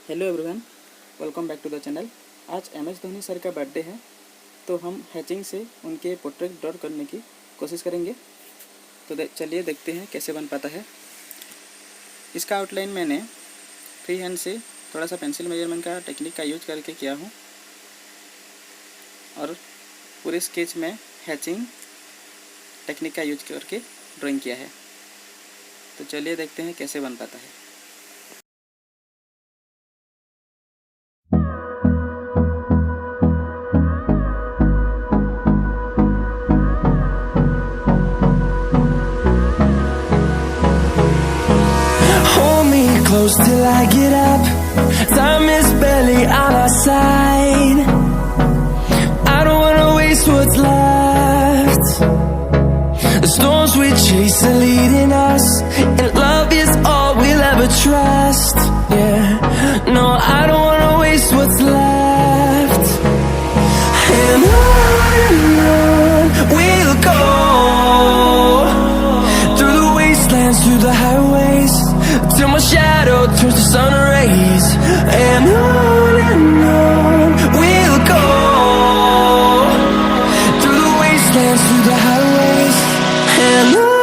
Hello everyone, welcome back to the channel. आज M S Dhoni sir का birthday है, तो हम हैचिंग से उनके पोर्ट्रेट ड्रॉ करने की कोशिश करेंगे। तो चलिए देखते हैं कैसे बन पाता है। इसका आउटलाइन मैंने फ्री हैंड से थोड़ा सा पेंसिल मेजरमेंट का टेक्निक का यूज करके किया हूँ और पूरे स्केच में हैचिंग टेक्निक का यूज करके ड्राइंग किया है। तो चलिए देखते हैं कैसे बन पाता है। Close till I get up. Time is barely on our side. I don't wanna waste what's left. The storms we chase are leading us, and love is all we'll ever trust. Yeah, no, I don't wanna waste what's left. And on we'll go, through the wastelands, through the highways, till my shadow turns to sun rays. And on we'll go, through the wastelands, through the highways. And on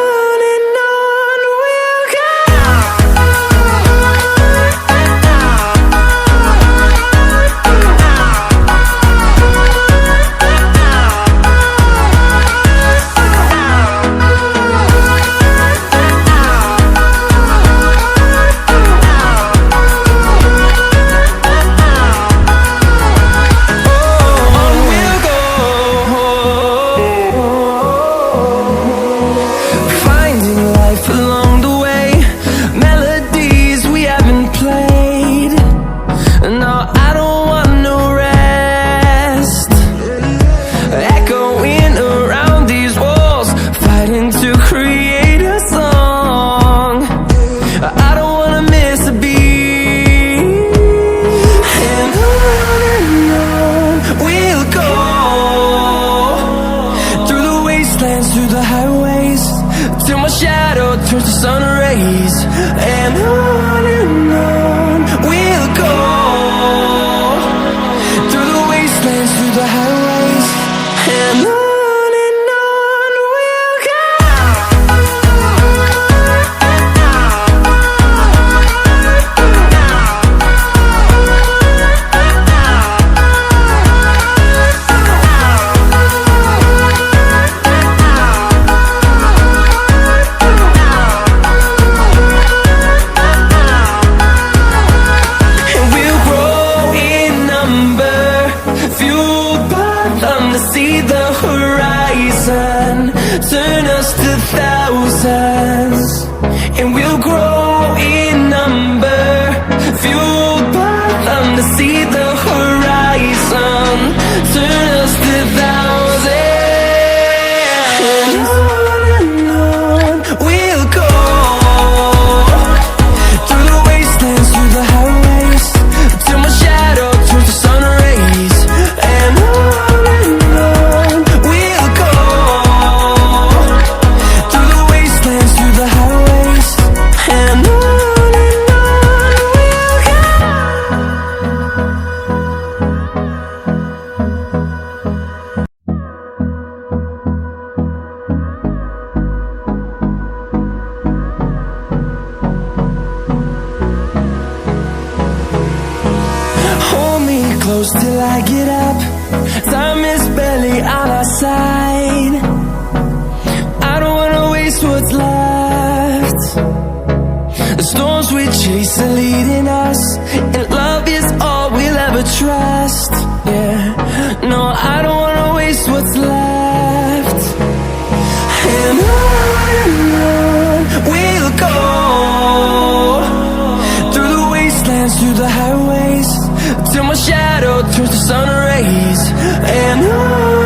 we'll go. Through the highways, till my shadow turns to sun rays. And on we'll go, through the wastelands, through the highways. And on we'll go. See the horizon, turn us to thousands, and we'll grow in number, fueled by them. To see the horizon, turn us to thousands, and on we'll go, through the wastelands, through the highways, till my shadow turns to sun rays. And close till I get up. Time is barely on our side. I don't wanna waste what's left. The storms we chase are leading us, and love is all we'll ever trust. Yeah, no, I don't wanna waste what's left. And on we'll go, through the wastelands, through the highways, till my shadow turns to sun rays. And on